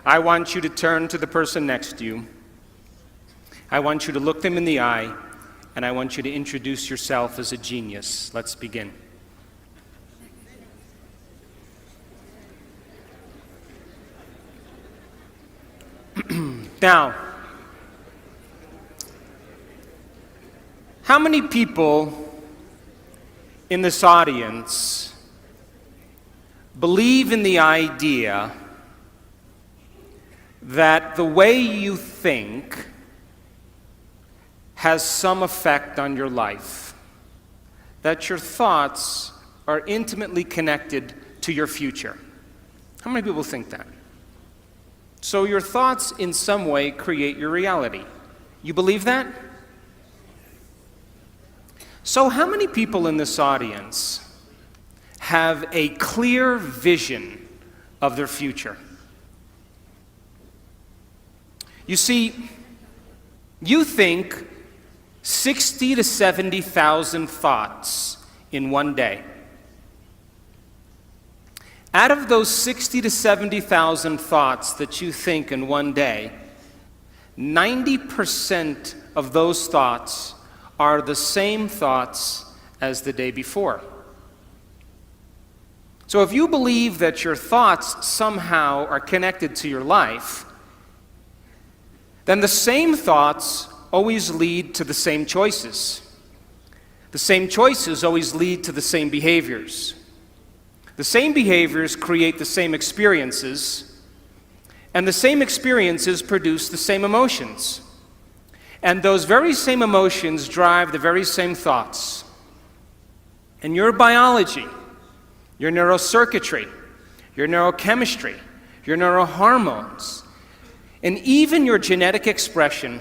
I want you to turn to the person next to you. I want you to look them in the eye, and I want you to introduce yourself as a genius. Let's begin. Now, how many people in this audience believe in the idea that the way you think has some effect on your life? That your thoughts are intimately connected to your future? How many people think that? So your thoughts in some way create your reality. You believe that? So how many people in this audience have a clear vision of their future? You see, you think 60 to 70,000 thoughts in one day. Out of those 60 to 70,000 thoughts that you think in one day, 90% of those thoughts are the same thoughts as the day before. So if you believe that your thoughts somehow are connected to your life, then the same thoughts always lead to the same choices. The same choices always lead to the same behaviors. The same behaviors create the same experiences, and the same experiences produce the same emotions. And those very same emotions drive the very same thoughts. And your biology, your neurocircuitry, your neurochemistry, your neurohormones, and even your genetic expression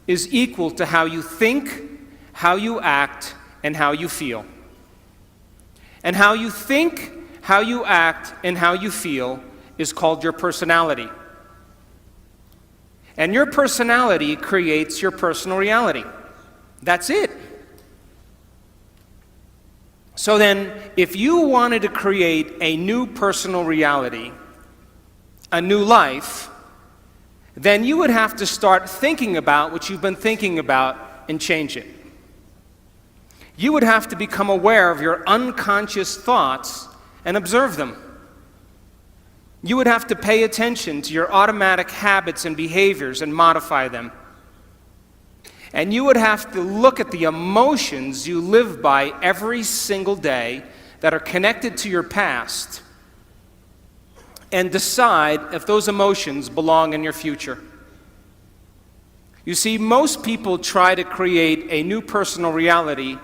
is equal to how you think, how you act, and how you feel. And how you think, how you act, and how you feel is called your personality. And your personality creates your personal reality. That's it. So then, if you wanted to create a new personal reality, a new life, then you would have to start thinking about what you've been thinking about and change it. You would have to become aware of your unconscious thoughts and observe them. You would have to pay attention to your automatic habits and behaviors and modify them. And you would have to look at the emotions you live by every single day that are connected to your past and decide if those emotions belong in your future. You see, most people try to create a new personal reality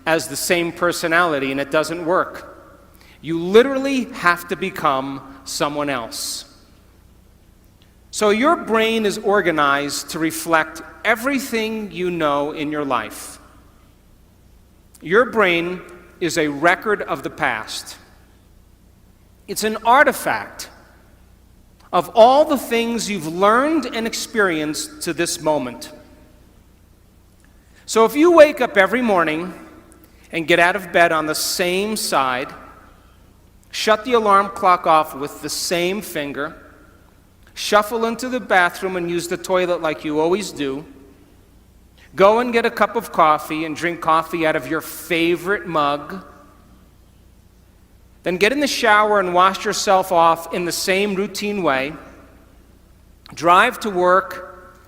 as the same personality, and it doesn't work. You literally have to become someone else. So your brain is organized to reflect everything you know in your life. Your brain is a record of the past. It's an artifact of all the things you've learned and experienced to this moment. So if you wake up every morning and get out of bed on the same side, shut the alarm clock off with the same finger, shuffle into the bathroom and use the toilet like you always do, go and get a cup of coffee and drink coffee out of your favorite mug, then get in the shower and wash yourself off in the same routine way, drive to work,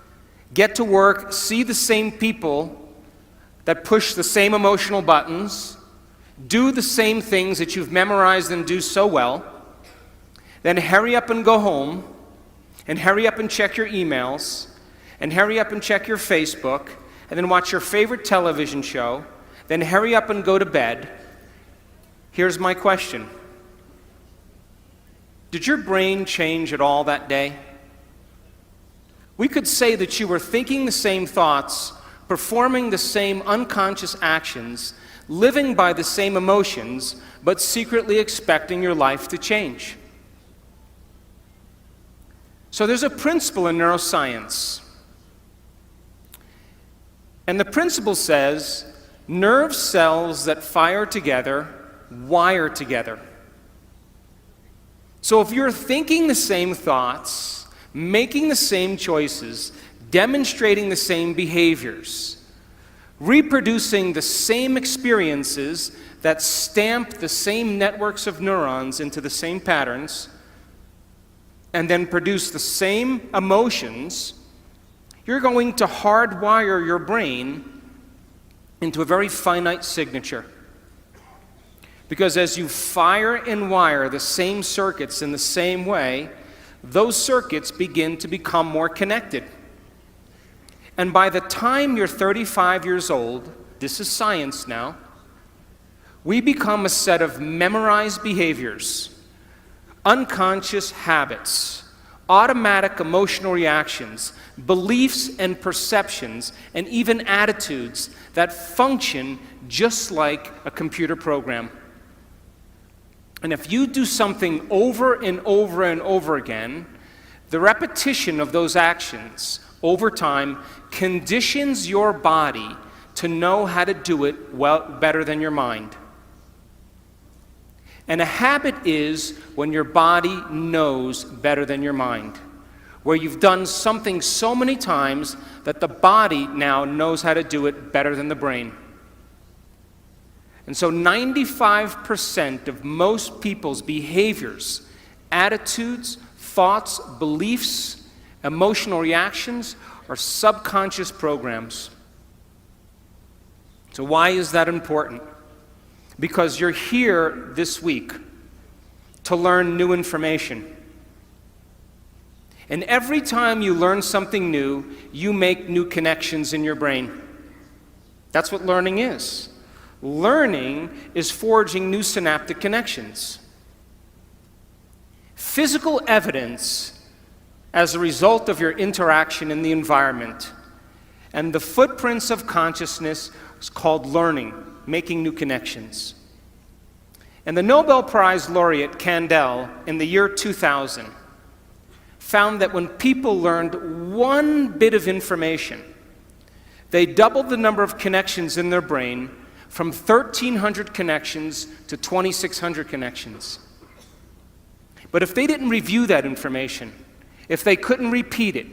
get to work, see the same people that push the same emotional buttons, do the same things that you've memorized and do so well, then hurry up and go home, and hurry up and check your emails, and hurry up and check your Facebook, and then watch your favorite television show, then hurry up and go to bed. Here's my question. Did your brain change at all that day? We could say that you were thinking the same thoughts, performing the same unconscious actions, living by the same emotions, but secretly expecting your life to change. So there's a principle in neuroscience. And the principle says, nerve cells that fire together wire together. So if you're thinking the same thoughts, making the same choices, demonstrating the same behaviors, reproducing the same experiences that stamp the same networks of neurons into the same patterns, and then produce the same emotions, you're going to hardwire your brain into a very finite signature. Because as you fire and wire the same circuits in the same way, those circuits begin to become more connected. And by the time you're 35 years old, this is science now, we become a set of memorized behaviors, unconscious habits, automatic emotional reactions, beliefs and perceptions, and even attitudes that function just like a computer program. And if you do something over and over and over again, the repetition of those actions over time conditions your body to know how to do it better than your mind. And a habit is when your body knows better than your mind, where you've done something so many times that the body now knows how to do it better than the brain. And so 95% of most people's behaviors, attitudes, thoughts, beliefs, emotional reactions are subconscious programs. So why is that important? Because you're here this week to learn new information. And every time you learn something new, you make new connections in your brain. That's what learning is. Learning is forging new synaptic connections. Physical evidence as a result of your interaction in the environment and the footprints of consciousness is called learning, making new connections. And the Nobel Prize laureate Kandel in the year 2000 found that when people learned one bit of information, they doubled the number of connections in their brain from 1,300 connections to 2,600 connections. But if they didn't review that information, if they couldn't repeat it,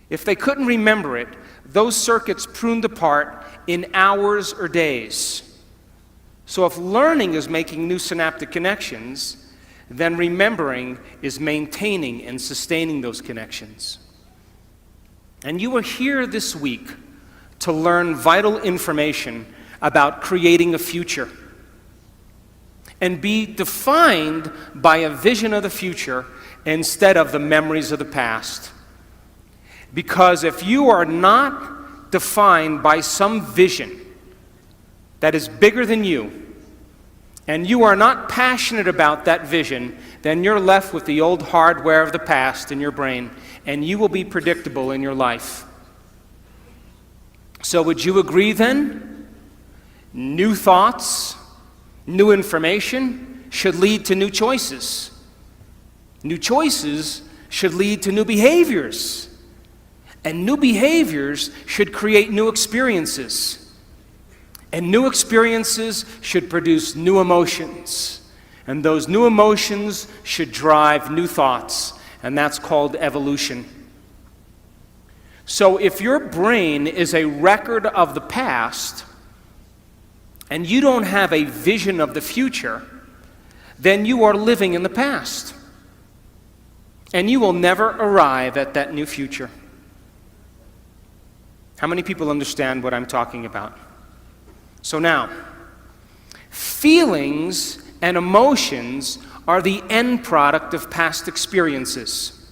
if they couldn't remember it, those circuits pruned apart in hours or days. So if learning is making new synaptic connections, then remembering is maintaining and sustaining those connections. And you are here this week to learn vital information about creating a future and be defined by a vision of the future instead of the memories of the past. Because if you are not defined by some vision that is bigger than you, and you are not passionate about that vision, then you're left with the old hardware of the past in your brain, and you will be predictable in your life. So would you agree then? New thoughts, new information should lead to new choices. New choices should lead to new behaviors. And new behaviors should create new experiences. And new experiences should produce new emotions. And those new emotions should drive new thoughts. And that's called evolution. So if your brain is a record of the past, and you don't have a vision of the future, then you are living in the past. And you will never arrive at that new future. How many people understand what I'm talking about? So now, feelings and emotions are the end product of past experiences.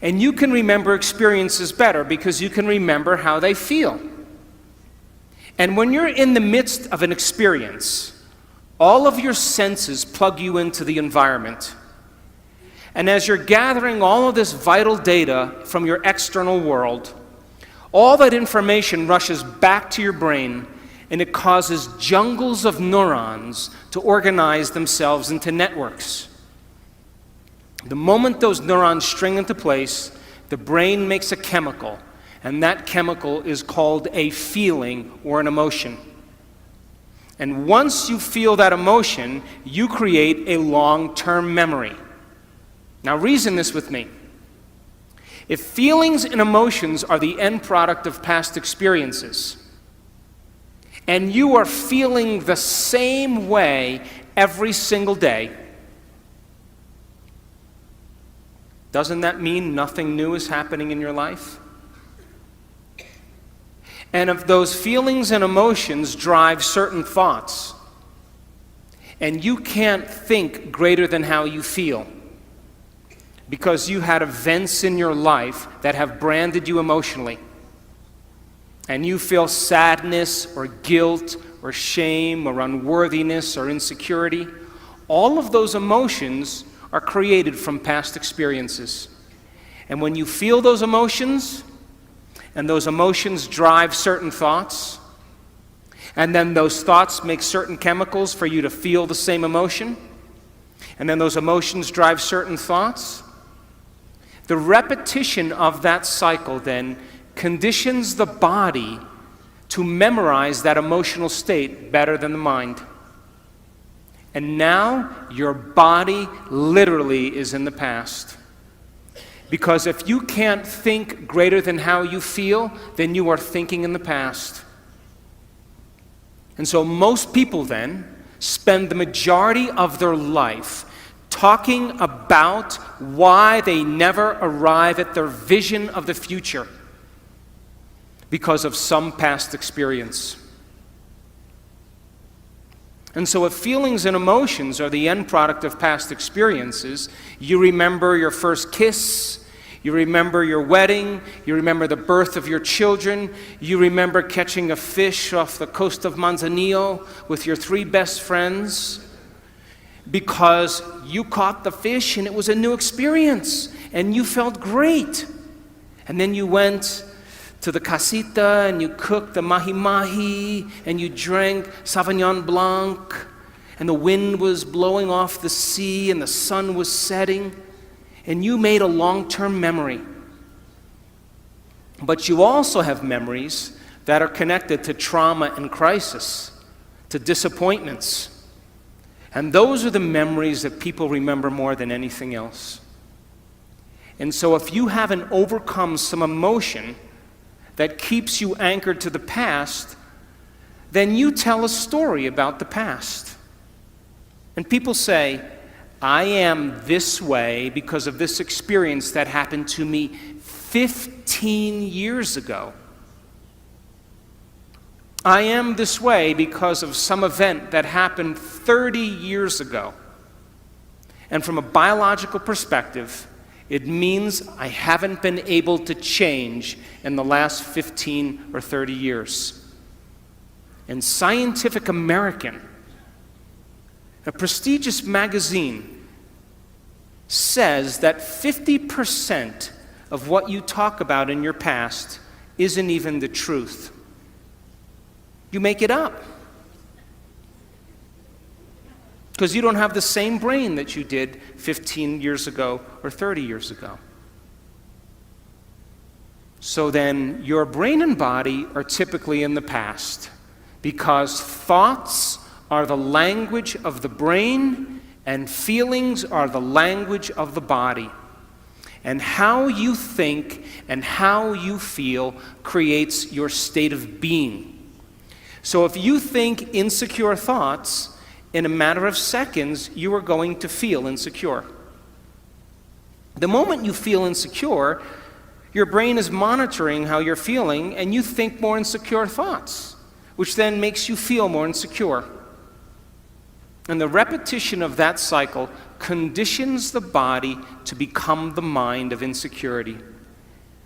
And you can remember experiences better because you can remember how they feel. And when you're in the midst of an experience, all of your senses plug you into the environment. And as you're gathering all of this vital data from your external world, all that information rushes back to your brain, and it causes jungles of neurons to organize themselves into networks. The moment those neurons string into place, the brain makes a chemical, and that chemical is called a feeling or an emotion. And once you feel that emotion, you create a long-term memory. Now reason this with me. If feelings and emotions are the end product of past experiences, and you are feeling the same way every single day, doesn't that mean nothing new is happening in your life? And if those feelings and emotions drive certain thoughts, and you can't think greater than how you feel, because you had events in your life that have branded you emotionally, and you feel sadness or guilt or shame or unworthiness or insecurity, all of those emotions are created from past experiences. And when you feel those emotions, and those emotions drive certain thoughts, and then those thoughts make certain chemicals for you to feel the same emotion, and then those emotions drive certain thoughts, the repetition of that cycle then conditions the body to memorize that emotional state better than the mind. And now your body literally is in the past. Because if you can't think greater than how you feel, then you are thinking in the past. And so most people then spend the majority of their life talking about why they never arrive at their vision of the future because of some past experience. And so if feelings and emotions are the end product of past experiences, you remember your first kiss, you remember your wedding, you remember the birth of your children, you remember catching a fish off the coast of Manzanillo with your 3 best friends, because you caught the fish and it was a new experience and you felt great. And then you went to the casita and you cooked the mahi-mahi and you drank Sauvignon Blanc and the wind was blowing off the sea and the sun was setting and you made a long-term memory. But you also have memories that are connected to trauma and crisis, to disappointments. And those are the memories that people remember more than anything else. And so if you haven't overcome some emotion that keeps you anchored to the past, then you tell a story about the past. And people say, I am this way because of this experience that happened to me 15 years ago. I am this way because of some event that happened 30 years ago. And from a biological perspective, it means I haven't been able to change in the last 15 or 30 years. And Scientific American, a prestigious magazine, says that 50% of what you talk about in your past isn't even the truth. You make it up. Because you don't have the same brain that you did 15 years ago or 30 years ago. So then your brain and body are typically in the past because thoughts are the language of the brain and feelings are the language of the body. And how you think and how you feel creates your state of being. So if you think insecure thoughts, in a matter of seconds, you are going to feel insecure. The moment you feel insecure, your brain is monitoring how you're feeling, and you think more insecure thoughts, which then makes you feel more insecure. And the repetition of that cycle conditions the body to become the mind of insecurity.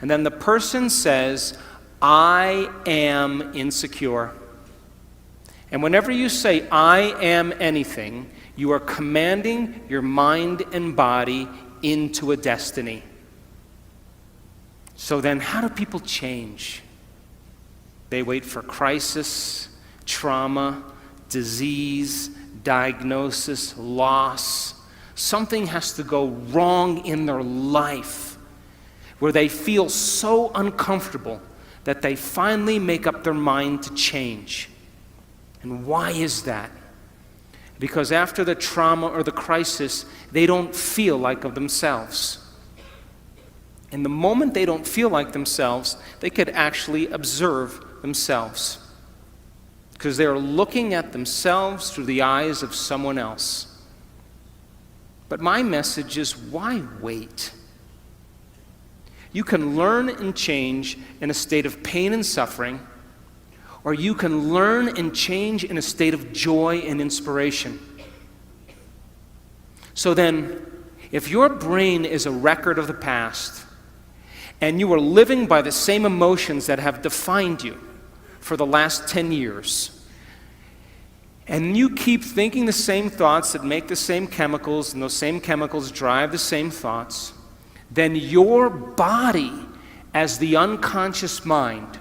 And then the person says, I am insecure. And whenever you say, I am anything, you are commanding your mind and body into a destiny. So then how do people change? They wait for crisis, trauma, disease, diagnosis, loss. Something has to go wrong in their life where they feel so uncomfortable that they finally make up their mind to change. And why is that? Because after the trauma or the crisis, they don't feel like of themselves. And the moment they don't feel like themselves, they could actually observe themselves, because they're looking at themselves through the eyes of someone else. But my message is, why wait? You can learn and change in a state of pain and suffering, or you can learn and change in a state of joy and inspiration. So then, if your brain is a record of the past, and you are living by the same emotions that have defined you for the last 10 years, and you keep thinking the same thoughts that make the same chemicals, and those same chemicals drive the same thoughts, then your body, as the unconscious mind,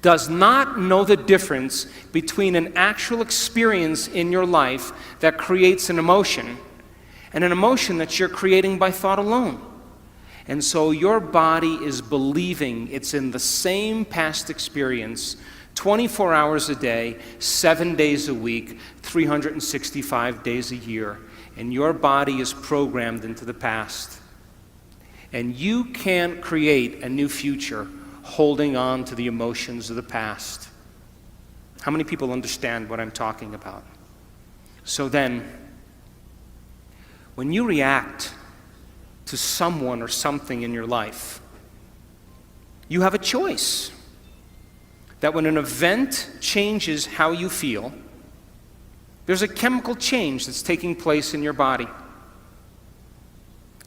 does not know the difference between an actual experience in your life that creates an emotion and an emotion that you're creating by thought alone. And so your body is believing it's in the same past experience 24 hours a day, 7 days a week, 365 days a year. And your body is programmed into the past. And you can't create a new future holding on to the emotions of the past. How many people understand what I'm talking about? So then, when you react to someone or something in your life, you have a choice. That when an event changes how you feel, there's a chemical change that's taking place in your body.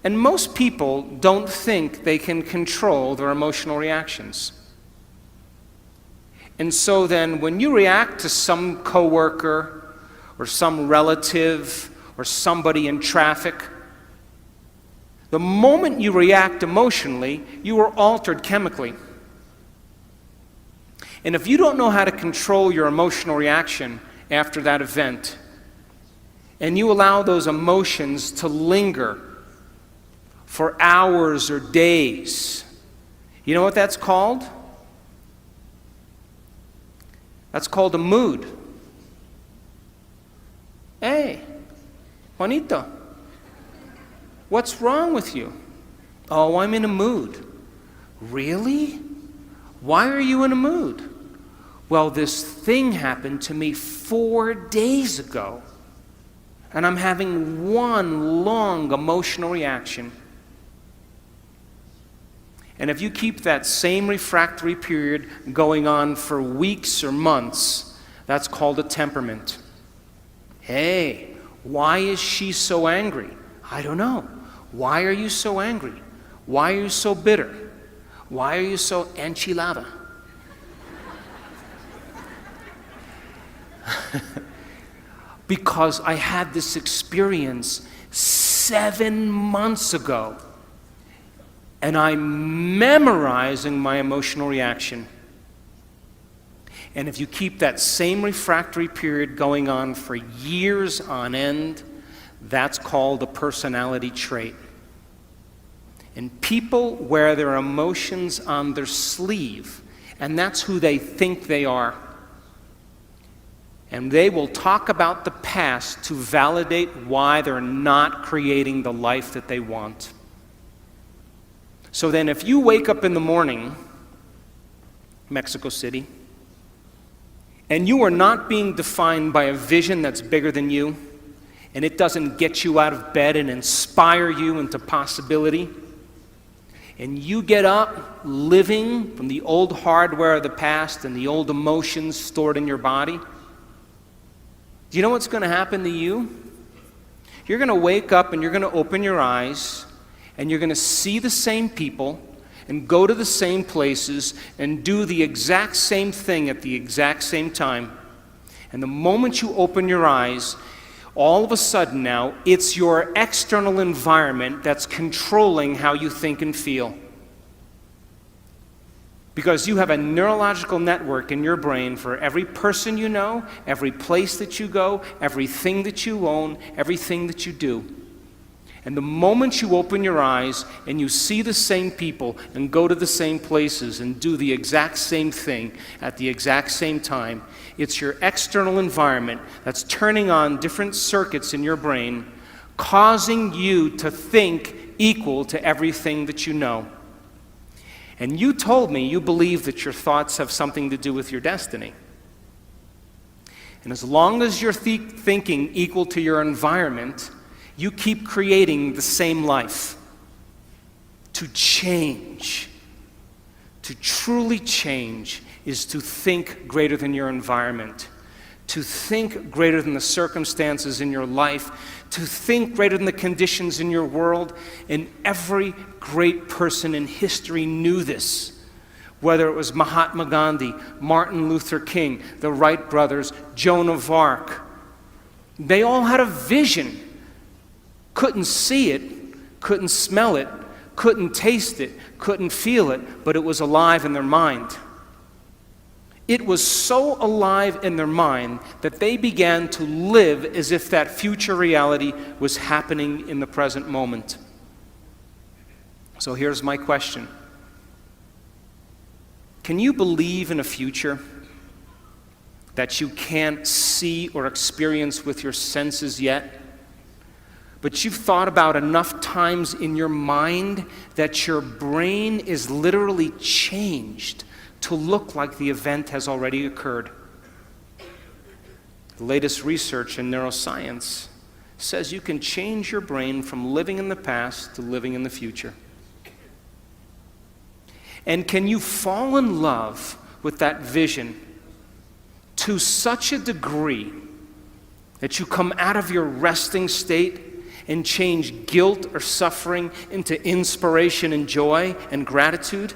And most people don't think they can control their emotional reactions. And so then when you react to some coworker or some relative or somebody in traffic, the moment you react emotionally, you are altered chemically. And if you don't know how to control your emotional reaction after that event, and you allow those emotions to linger for hours or days, you know what that's called? That's called a mood. Hey, Juanito, what's wrong with you? Oh, I'm in a mood. Really? Why are you in a mood? Well, this thing happened to me 4 days ago, and I'm having one long emotional reaction. And if you keep that same refractory period going on for weeks or months, that's called a temperament. Hey, why is she so angry? I don't know. Why are you so angry? Why are you so bitter? Why are you so enchilada? Because I had this experience 7 months ago, and I'm memorizing my emotional reaction. And if you keep that same refractory period going on for years on end, that's called a personality trait. And people wear their emotions on their sleeve, and that's who they think they are. And they will talk about the past to validate why they're not creating the life that they want. So then if you wake up in the morning, Mexico City, and you are not being defined by a vision that's bigger than you, and it doesn't get you out of bed and inspire you into possibility, and you get up living from the old hardware of the past and the old emotions stored in your body, do you know what's going to happen to you? You're going to wake up and you're going to open your eyes and you're going to see the same people and go to the same places and do the exact same thing at the exact same time. And the moment you open your eyes, all of a sudden now, it's your external environment that's controlling how you think and feel. Because you have a neurological network in your brain for every person you know, every place that you go, everything that you own, everything that you do. And the moment you open your eyes and you see the same people and go to the same places and do the exact same thing at the exact same time, it's your external environment that's turning on different circuits in your brain, causing you to think equal to everything that you know. And you told me you believe that your thoughts have something to do with your destiny. And as long as you're thinking equal to your environment, you keep creating the same life. To change, to truly change, is to think greater than your environment, to think greater than the circumstances in your life, to think greater than the conditions in your world. And every great person in history knew this. Whether it was Mahatma Gandhi, Martin Luther King, the Wright brothers, Joan of Arc, they all had a vision. Couldn't see it, couldn't smell it, couldn't taste it, couldn't feel it, but it was alive in their mind. It was so alive in their mind that they began to live as if that future reality was happening in the present moment. So here's my question. Can you believe in a future that you can't see or experience with your senses yet, but you've thought about enough times in your mind that your brain is literally changed to look like the event has already occurred? The latest research in neuroscience says you can change your brain from living in the past to living in the future. And can you fall in love with that vision to such a degree that you come out of your resting state and change guilt or suffering into inspiration and joy and gratitude?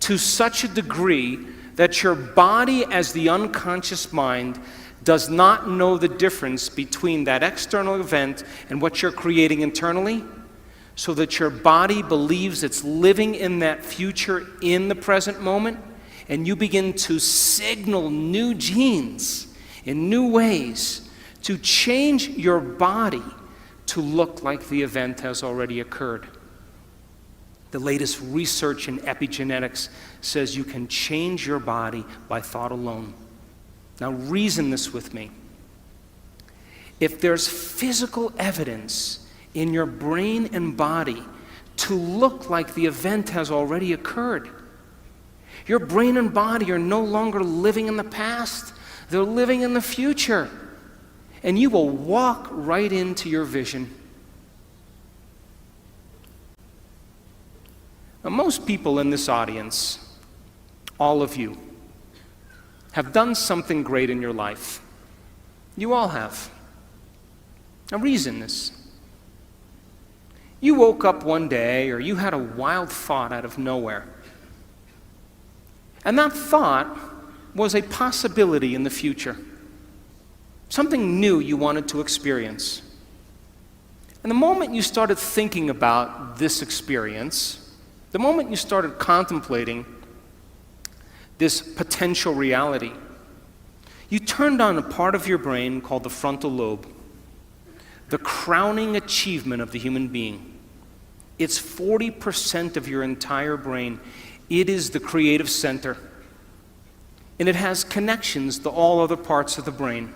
To such a degree that your body, as the unconscious mind, does not know the difference between that external event and what you're creating internally, so that your body believes it's living in that future in the present moment, and you begin to signal new genes in new ways to change your body to look like the event has already occurred. The latest research in epigenetics says you can change your body by thought alone. Now reason this with me. If there's physical evidence in your brain and body to look like the event has already occurred, your brain and body are no longer living in the past, they're living in the future. And you will walk right into your vision. Now, most people in this audience, all of you, have done something great in your life. You all have. Now reason this. You woke up one day, or you had a wild thought out of nowhere. And that thought was a possibility in the future. Something new you wanted to experience. And the moment you started thinking about this experience, the moment you started contemplating this potential reality, you turned on a part of your brain called the frontal lobe, the crowning achievement of the human being. It's 40% of your entire brain. It is the creative center. And it has connections to all other parts of the brain.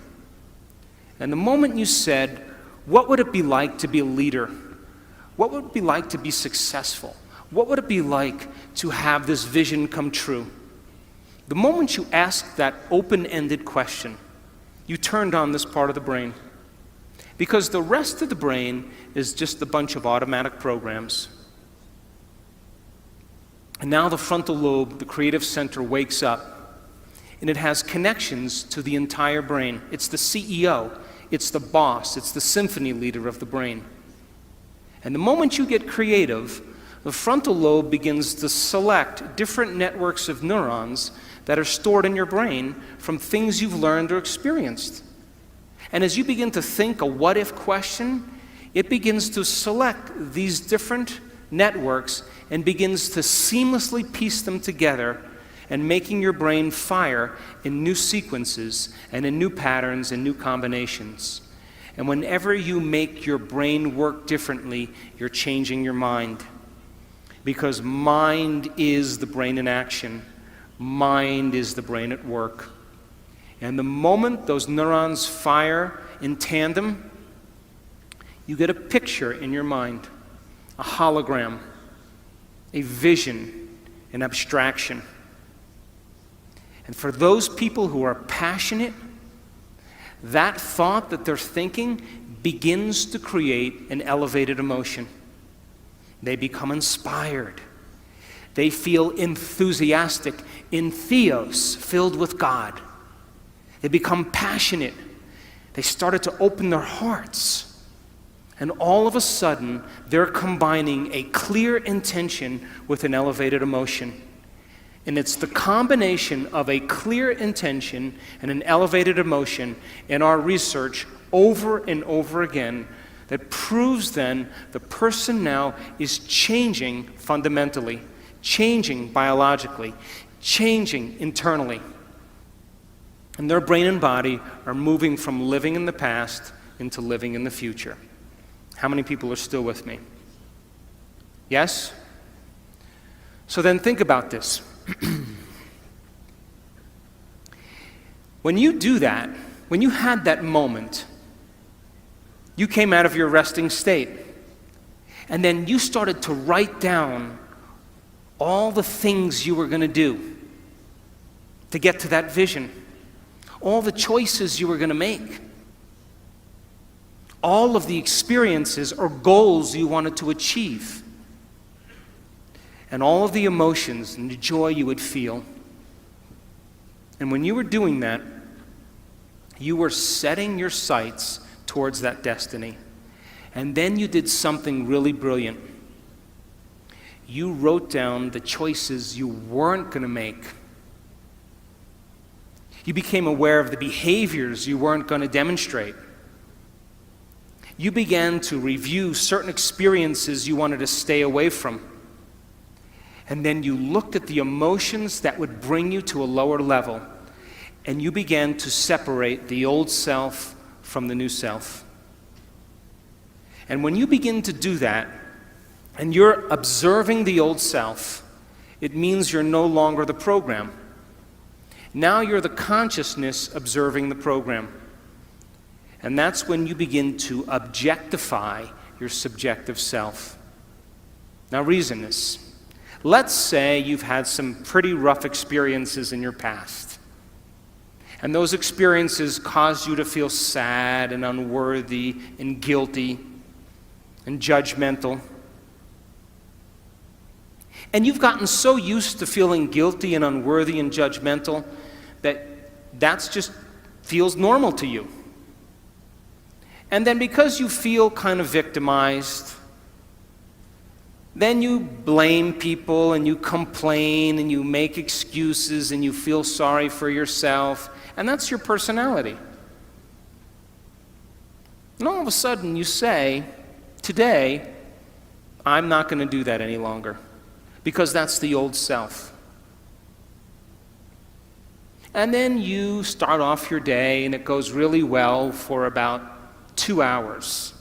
And the moment you said, what would it be like to be a leader? What would it be like to be successful? What would it be like to have this vision come true? The moment you asked that open-ended question, you turned on this part of the brain. Because the rest of the brain is just a bunch of automatic programs. And now the frontal lobe, the creative center, wakes up. And it has connections to the entire brain. It's the CEO. It's the boss. It's the symphony leader of the brain. And the moment you get creative, the frontal lobe begins to select different networks of neurons that are stored in your brain from things you've learned or experienced. And as you begin to think a what-if question, it begins to select these different networks and begins to seamlessly piece them together and making your brain fire in new sequences and in new patterns and new combinations. And whenever you make your brain work differently, you're changing your mind. Because mind is the brain in action. Mind is the brain at work. And the moment those neurons fire in tandem, you get a picture in your mind. a hologram, a vision, an abstraction. And for those people who are passionate, that thought that they're thinking begins to create an elevated emotion. They become inspired. They feel enthusiastic, in theos, filled with God. They become passionate. They started to open their hearts. And all of a sudden, they're combining a clear intention with an elevated emotion. And it's the combination of a clear intention and an elevated emotion in our research over and over again that proves then the person now is changing fundamentally, changing biologically, changing internally. And their brain and body are moving from living in the past into living in the future. How many people are still with me? Yes? So then think about this. When you do that, when you had that moment, you came out of your resting state, and then you started to write down all the things you were going to do to get to that vision, all the choices you were going to make, all of the experiences or goals you wanted to achieve, and all of the emotions and the joy you would feel. And when you were doing that, you were setting your sights towards that destiny. And then you did something really brilliant. You wrote down the choices you weren't going to make. You became aware of the behaviors you weren't going to demonstrate. You began to review certain experiences you wanted to stay away from. And then you looked at the emotions that would bring you to a lower level, and you began to separate the old self from the new self. And when you begin to do that, and you're observing the old self, it means you're no longer the program. Now you're the consciousness observing the program. And that's when you begin to objectify your subjective self. Now reason this. Let's say you've had some pretty rough experiences in your past. And those experiences caused you to feel sad and unworthy and guilty and judgmental. And you've gotten so used to feeling guilty and unworthy and judgmental that that's just feels normal to you. And then because you feel kind of victimized, then you blame people and you complain and you make excuses and you feel sorry for yourself, and that's your personality. And all of a sudden you say, today, I'm not going to do that any longer, because that's the old self. And then you start off your day and it goes really well for about 2 hours.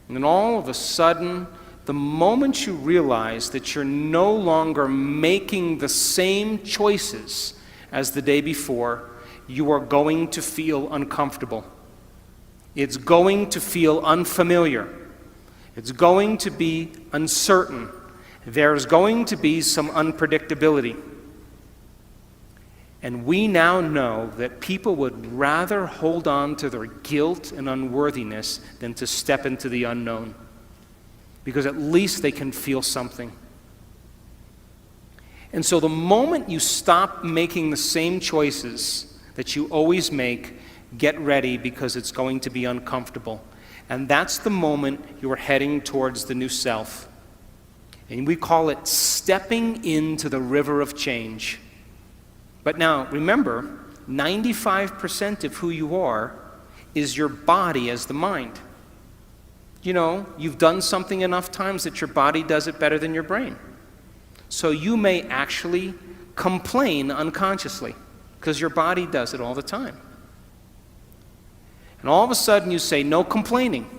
And then all of a sudden, the moment you realize that you're no longer making the same choices as the day before, you are going to feel uncomfortable. It's going to feel unfamiliar. It's going to be uncertain. There's going to be some unpredictability. And we now know that people would rather hold on to their guilt and unworthiness than to step into the unknown, because at least they can feel something. And so the moment you stop making the same choices that you always make, get ready, because it's going to be uncomfortable. And that's the moment you're heading towards the new self. And we call it stepping into the river of change. But now, remember, 95% of who you are is your body as the mind. You know, you've done something enough times that your body does it better than your brain. So you may actually complain unconsciously, because your body does it all the time. And all of a sudden you say, no complaining,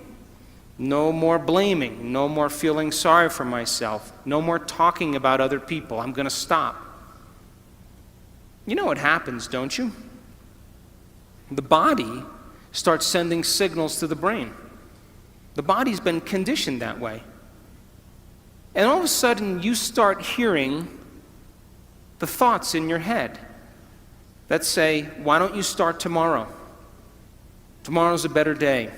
no more blaming, no more feeling sorry for myself, no more talking about other people, I'm going to stop. You know what happens, don't you? The body starts sending signals to the brain. The body's been conditioned that way. And all of a sudden, you start hearing the thoughts in your head that say, why don't you start tomorrow? Tomorrow's a better day.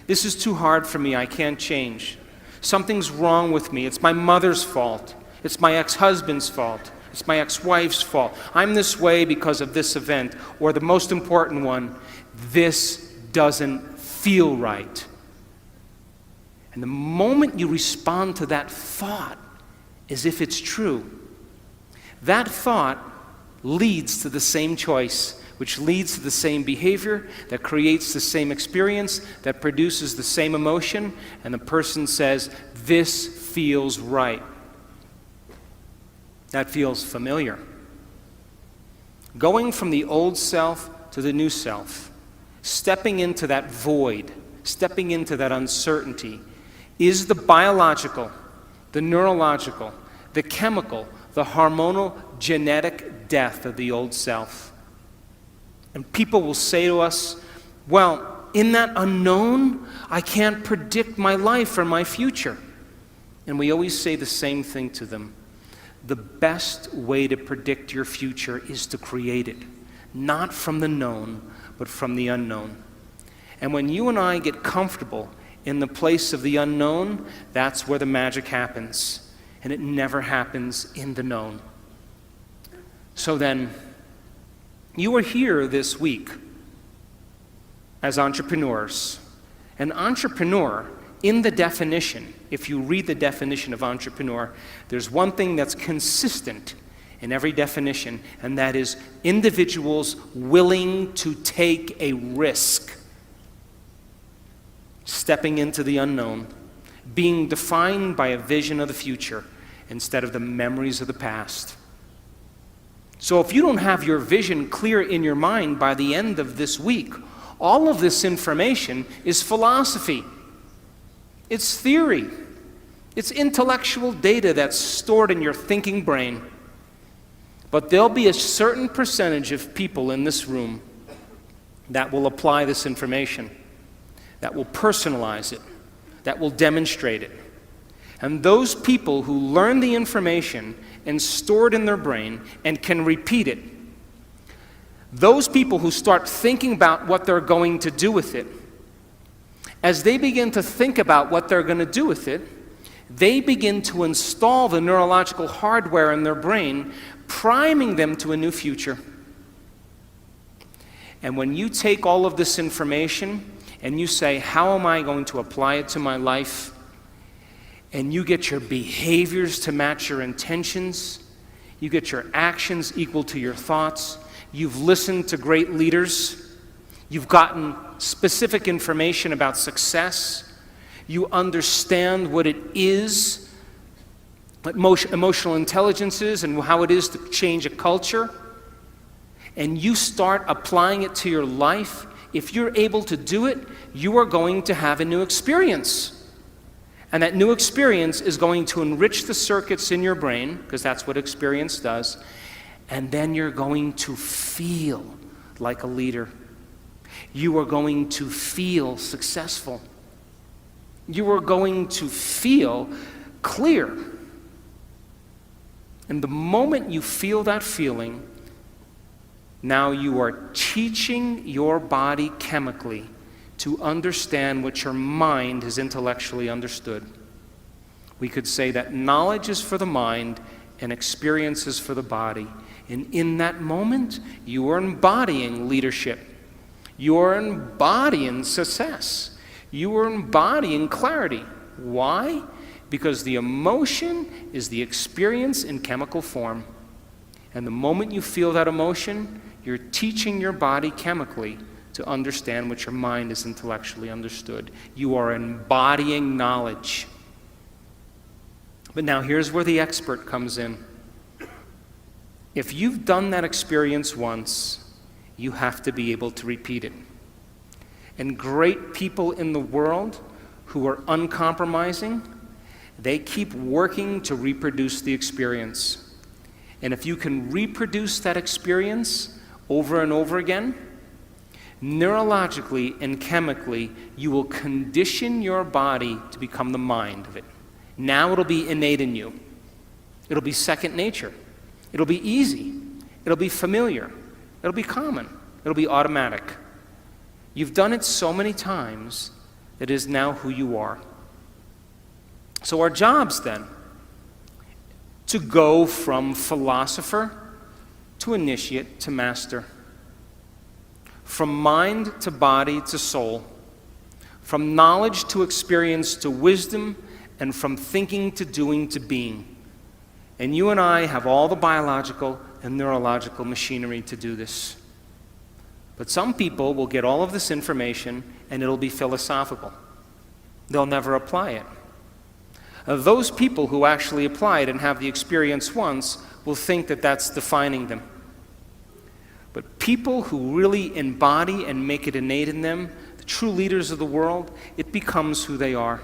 This is too hard for me, I can't change. Something's wrong with me. It's my mother's fault. It's my ex-husband's fault. It's my ex-wife's fault. I'm this way because of this event. Or the most important one, this doesn't feel right. And the moment you respond to that thought as if it's true, that thought leads to the same choice, which leads to the same behavior, that creates the same experience, that produces the same emotion, and the person says, this feels right. That feels familiar. Going from the old self to the new self, stepping into that void, stepping into that uncertainty, is the biological, the neurological, the chemical, the hormonal, genetic death of the old self. And people will say to us, well, in that unknown, I can't predict my life or my future. And we always say the same thing to them. The best way to predict your future is to create it, not from the known, but from the unknown. And when you and I get comfortable in the place of the unknown, that's where the magic happens. And it never happens in the known. So then, you are here this week as entrepreneurs. An entrepreneur, in the definition, if you read the definition of entrepreneur, there's one thing that's consistent in every definition, and that is individuals willing to take a risk. Stepping into the unknown, being defined by a vision of the future instead of the memories of the past. So if you don't have your vision clear in your mind by the end of this week, all of this information is philosophy. It's theory. It's intellectual data that's stored in your thinking brain. But there'll be a certain percentage of people in this room that will apply this information, that will personalize it, that will demonstrate it. And those people who learn the information and store it in their brain and can repeat it, those people who start thinking about what they're going to do with it, as they begin to think about what they're going to do with it, they begin to install the neurological hardware in their brain, priming them to a new future. And when you take all of this information and you say, how am I going to apply it to my life? And you get your behaviors to match your intentions. You get your actions equal to your thoughts. You've listened to great leaders. You've gotten specific information about success. You understand what it is, what emotional intelligence is, and how it is to change a culture. And you start applying it to your life. If you're able to do it, you are going to have a new experience. And that new experience is going to enrich the circuits in your brain, because that's what experience does. And then you're going to feel like a leader. You are going to feel successful. You are going to feel clear. And the moment you feel that feeling, now you are teaching your body chemically to understand what your mind has intellectually understood. We could say that knowledge is for the mind and experience is for the body. And in that moment, you are embodying leadership. You are embodying success. You are embodying clarity. Why? Because the emotion is the experience in chemical form. And the moment you feel that emotion, you're teaching your body chemically to understand what your mind has intellectually understood. You are embodying knowledge. But now here's where the expert comes in. If you've done that experience once, you have to be able to repeat it. And great people in the world who are uncompromising, they keep working to reproduce the experience. And if you can reproduce that experience over and over again, neurologically and chemically, you will condition your body to become the mind of it. Now it'll be innate in you. It'll be second nature. It'll be easy. It'll be familiar. It'll be common. It'll be automatic. You've done it so many times that it is now who you are. So our job's then to go from philosopher to initiate to master, from mind to body to soul, from knowledge to experience to wisdom, and from thinking to doing to being. And you and I have all the biological and neurological machinery to do this. But some people will get all of this information and it'll be philosophical. They'll never apply it. Those people who actually apply it and have the experience once will think that that's defining them. But people who really embody and make it innate in them, the true leaders of the world, it becomes who they are.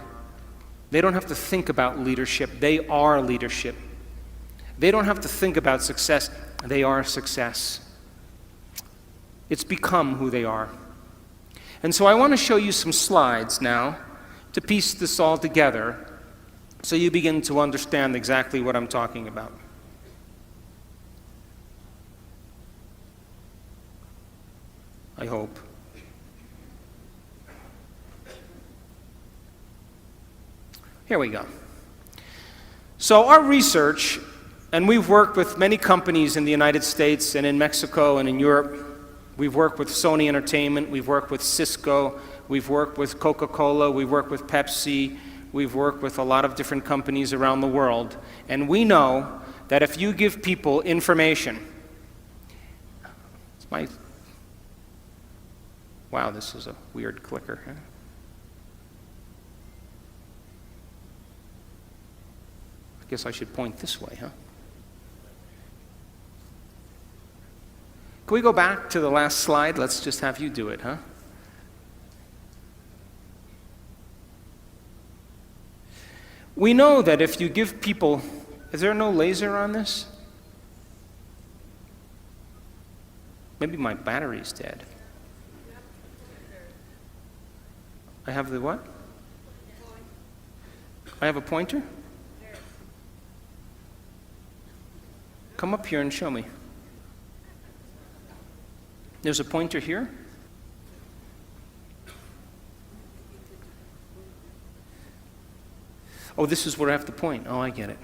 They don't have to think about leadership. They are leadership. They don't have to think about success. They are success. It's become who they are. And so I want to show you some slides now to piece this all together so you begin to understand exactly what I'm talking about. I hope. Here we go. So our research, and we've worked with many companies in the United States and in Mexico and in Europe. We've worked with Sony Entertainment, we've worked with Cisco, we've worked with Coca-Cola, we've worked with Pepsi, we've worked with a lot of different companies around the world. And we know that if you give people information, wow, this is a weird clicker, huh? I guess I should point this way, huh? Can we go back to the last slide? Let's just have you do it, huh? We know that if you give people, is there no laser on this? Maybe my battery's dead. I have the what? I have a pointer? Come up here and show me. There's a pointer here. Oh, this is where I have to point. Oh, I get it.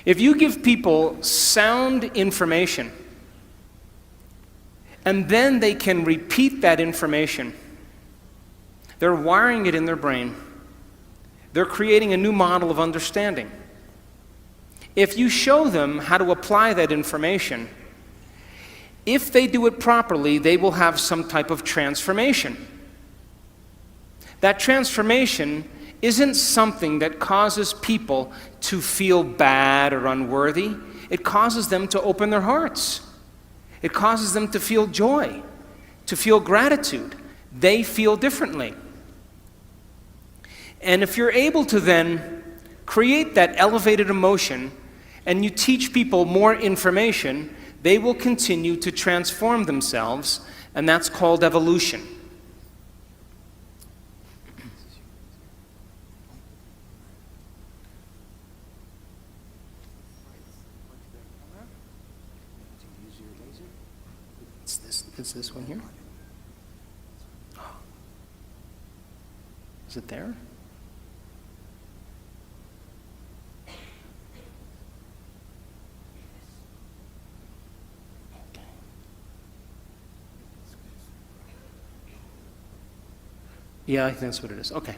If you give people sound information, and then they can repeat that information, they're wiring it in their brain. They're creating a new model of understanding. If you show them how to apply that information, if they do it properly, they will have some type of transformation. That transformation isn't something that causes people to feel bad or unworthy. It causes them to open their hearts. It causes them to feel joy, to feel gratitude. They feel differently. And if you're able to then create that elevated emotion and you teach people more information, they will continue to transform themselves, and that's called evolution. It's this one here? Is it there? Yeah, I think that's what it is. Okay.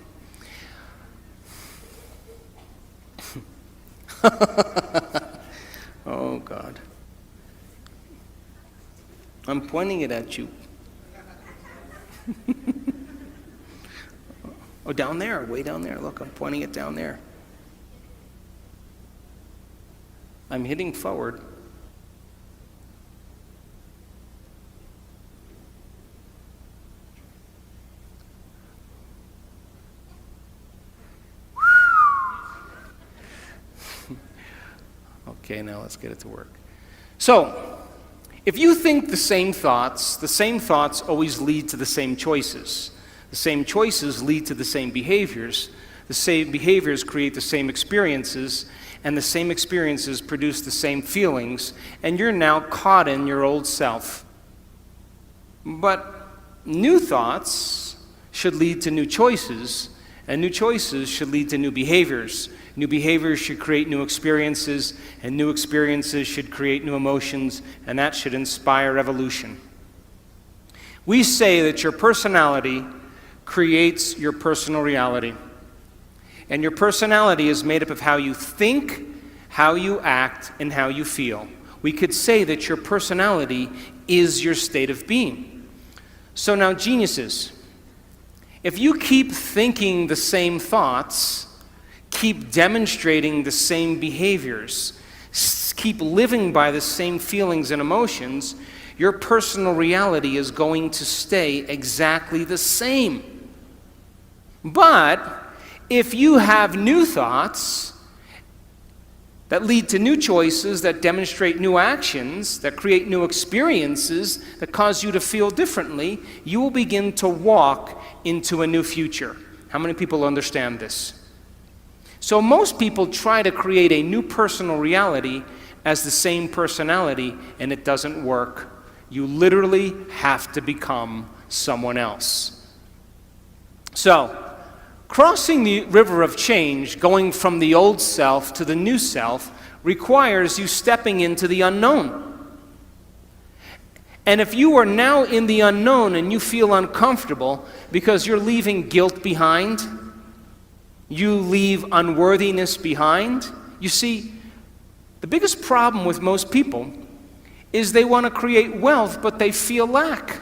Oh, God. I'm pointing it at you. Oh, down there, way down there. Look, I'm pointing it down there. I'm hitting forward. Okay, now let's get it to work. So, if you think the same thoughts always lead to the same choices. The same choices lead to the same behaviors. The same behaviors create the same experiences, and the same experiences produce the same feelings, and you're now caught in your old self. But new thoughts should lead to new choices, and new choices should lead to new behaviors. New behaviors should create new experiences, and new experiences should create new emotions, and that should inspire evolution. We say that your personality creates your personal reality. And your personality is made up of how you think, how you act, and how you feel. We could say that your personality is your state of being. So now, geniuses, if you keep thinking the same thoughts, keep demonstrating the same behaviors, keep living by the same feelings and emotions, your personal reality is going to stay exactly the same. But if you have new thoughts that lead to new choices, that demonstrate new actions, that create new experiences, that cause you to feel differently, you will begin to walk into a new future. How many people understand this? So most people try to create a new personal reality as the same personality, and it doesn't work. You literally have to become someone else. So, crossing the river of change, going from the old self to the new self, requires you stepping into the unknown. And if you are now in the unknown and you feel uncomfortable because you're leaving guilt behind, you leave unworthiness behind, you see, the biggest problem with most people is they want to create wealth, but they feel lack.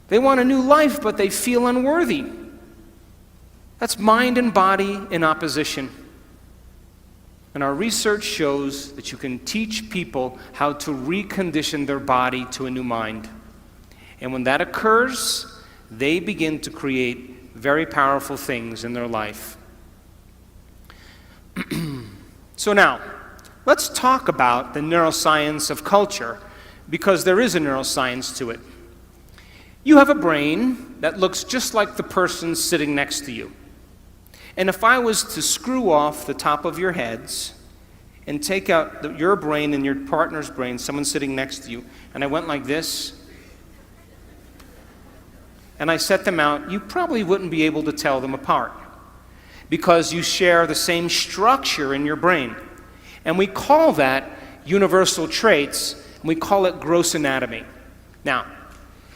They want a new life, but they feel unworthy. That's mind and body in opposition. And our research shows that you can teach people how to recondition their body to a new mind. And when that occurs, they begin to create very powerful things in their life. So now, let's talk about the neuroscience of culture, because there is a neuroscience to it. You have a brain that looks just like the person sitting next to you. And if I was to screw off the top of your heads and take out your brain and your partner's brain, someone sitting next to you, and I went like this, and I set them out, you probably wouldn't be able to tell them apart, because you share the same structure in your brain. And we call that universal traits, and we call it gross anatomy. Now,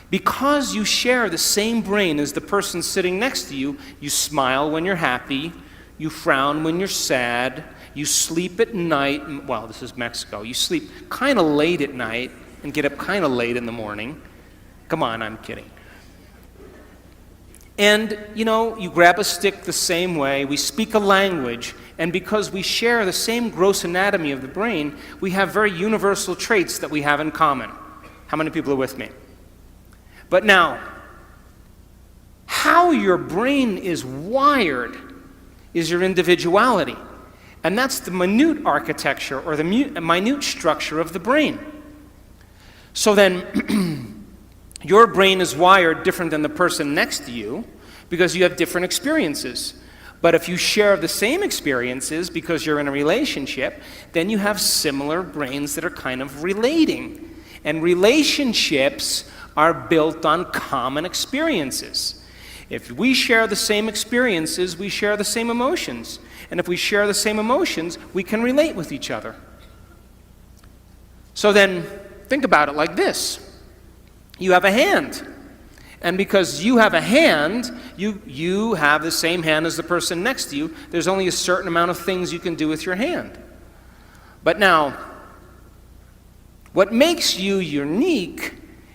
because you share the same brain as the person sitting next to you, you smile when you're happy, you frown when you're sad, you sleep at night, well, this is Mexico, you sleep kind of late at night and get up kind of late in the morning. Come on, I'm kidding. And, you grab a stick the same way, we speak a language, and because we share the same gross anatomy of the brain, we have very universal traits that we have in common. How many people are with me? But now, how your brain is wired is your individuality. And that's the minute architecture or the minute structure of the brain. So then, your brain is wired different than the person next to you because you have different experiences. But if you share the same experiences because you're in a relationship, then you have similar brains that are kind of relating. And relationships are built on common experiences. If we share the same experiences, we share the same emotions. And if we share the same emotions, we can relate with each other. So then, think about it like this. You have a hand. And because you have a hand, you have the same hand as the person next to you. There's only a certain amount of things you can do with your hand. But now, what makes you unique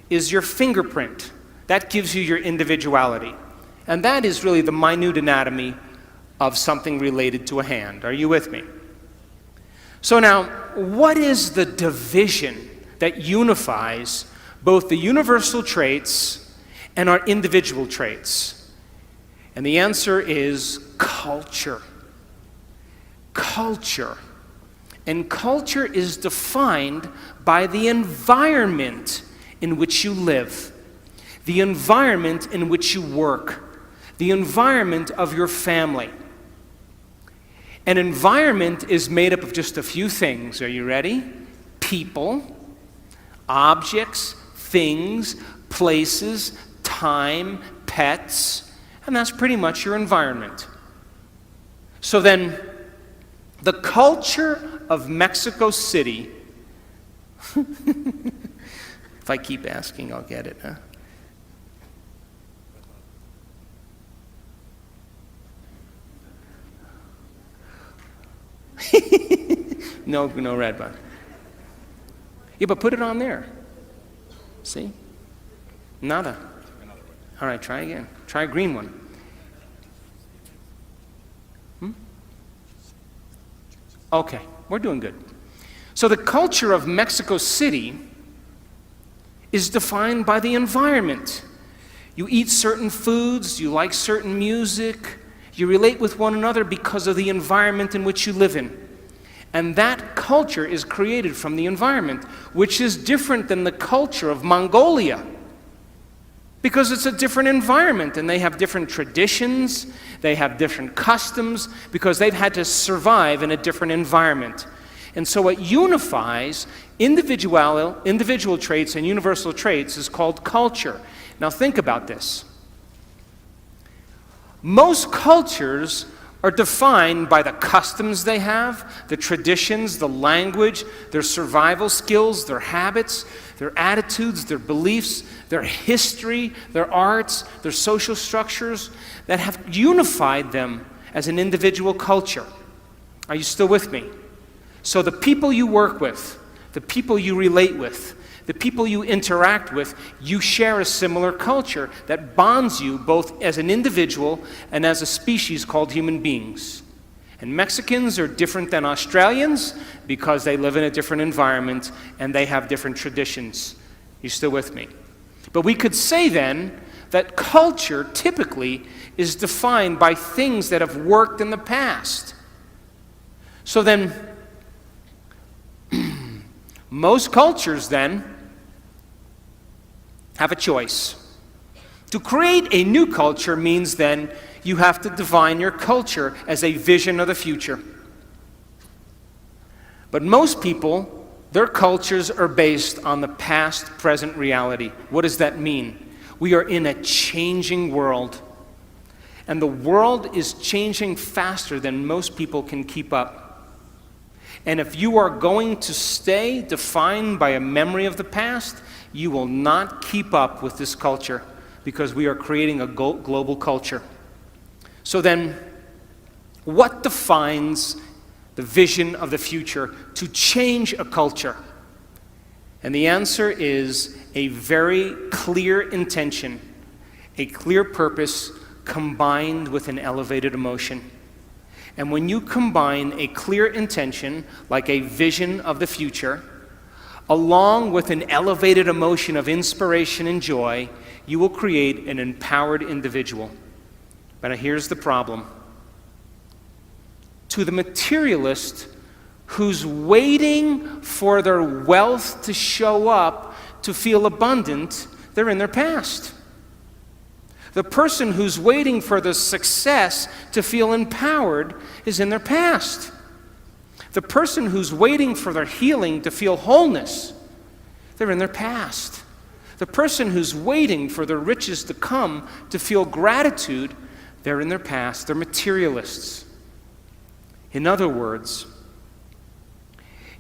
is your fingerprint. That gives you your individuality. And that is really the minute anatomy of something related to a hand. Are you with me? So now, what is the division that unifies both the universal traits and our individual traits? And the answer is culture. Culture. And culture is defined by the environment in which you live, the environment in which you work, the environment of your family. An environment is made up of just a few things. Are you ready? People, objects, things, places, time, pets, and that's pretty much your environment. So then, the culture of Mexico City, if I keep asking, I'll get it, huh? No red button. Yeah, but put it on there. See? Nada. All right, try again. Try a green one. Okay, we're doing good. So the culture of Mexico City is defined by the environment. You eat certain foods, you like certain music, you relate with one another because of the environment in which you live in. And that culture is created from the environment, which is different than the culture of Mongolia, because it's a different environment, and they have different traditions, they have different customs, because they've had to survive in a different environment. And so what unifies individual traits and universal traits is called culture. Now think about this. Most cultures are defined by the customs they have, the traditions, the language, their survival skills, their habits, their attitudes, their beliefs, their history, their arts, their social structures that have unified them as an individual culture. Are you still with me? So the people you work with, the people you relate with, the people you interact with, you share a similar culture that bonds you both as an individual and as a species called human beings. And Mexicans are different than Australians because they live in a different environment and they have different traditions. You still with me? But we could say then that culture typically is defined by things that have worked in the past. So then, most cultures then have a choice. To create a new culture means then you have to define your culture as a vision of the future. But most people, their cultures are based on the past-present reality. What does that mean? We are in a changing world, and the world is changing faster than most people can keep up. And if you are going to stay defined by a memory of the past, you will not keep up with this culture because we are creating a global culture. So then, what defines the vision of the future to change a culture? And the answer is a very clear intention, a clear purpose combined with an elevated emotion. And when you combine a clear intention, like a vision of the future, along with an elevated emotion of inspiration and joy, you will create an empowered individual. But here's the problem. To the materialist who's waiting for their wealth to show up to feel abundant, they're in their past. The person who's waiting for the success to feel empowered is in their past. The person who's waiting for their healing to feel wholeness, they're in their past. The person who's waiting for the riches to come to feel gratitude, they're in their past. They're materialists. In other words,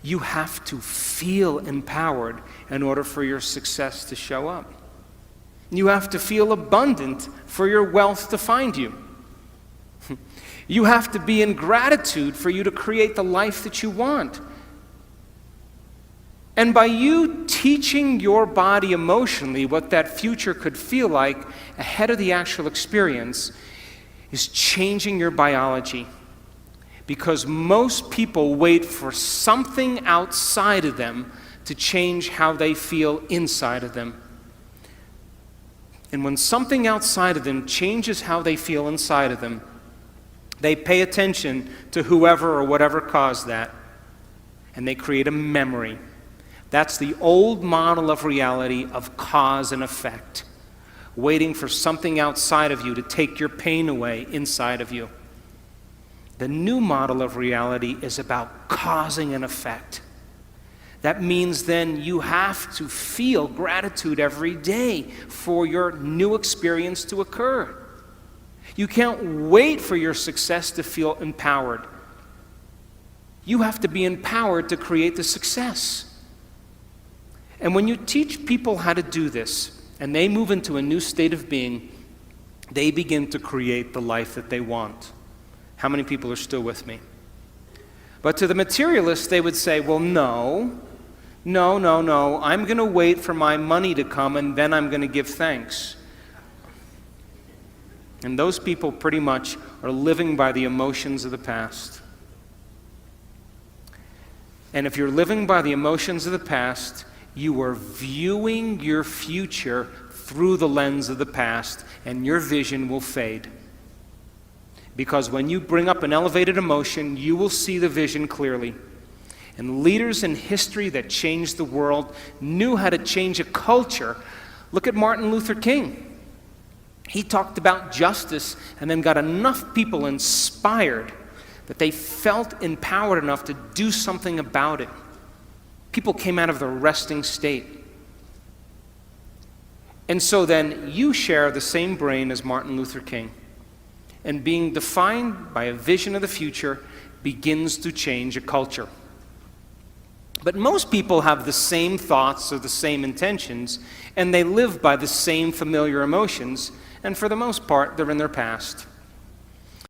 you have to feel empowered in order for your success to show up. You have to feel abundant for your wealth to find you. You have to be in gratitude for you to create the life that you want. And by you teaching your body emotionally what that future could feel like ahead of the actual experience is changing your biology. Because most people wait for something outside of them to change how they feel inside of them. And when something outside of them changes how they feel inside of them, they pay attention to whoever or whatever caused that, and they create a memory. That's the old model of reality of cause and effect. waiting for something outside of you to take your pain away inside of you. The new model of reality is about causing an effect. That means then you have to feel gratitude every day for your new experience to occur. You can't wait for your success to feel empowered. You have to be empowered to create the success. And when you teach people how to do this, and they move into a new state of being, they begin to create the life that they want. How many people are still with me? But to the materialists, they would say, well, no, I'm going to wait for my money to come and then I'm going to give thanks. And those people pretty much are living by the emotions of the past. And if you're living by the emotions of the past, you are viewing your future through the lens of the past, and your vision will fade. Because when you bring up an elevated emotion, you will see the vision clearly. And leaders in history that changed the world knew how to change a culture. Look at Martin Luther King. He talked about justice and then got enough people inspired that they felt empowered enough to do something about it. People came out of the resting state. And so then you share the same brain as Martin Luther King. And being defined by a vision of the future begins to change a culture. But most people have the same thoughts or the same intentions, and they live by the same familiar emotions, and for the most part, they're in their past.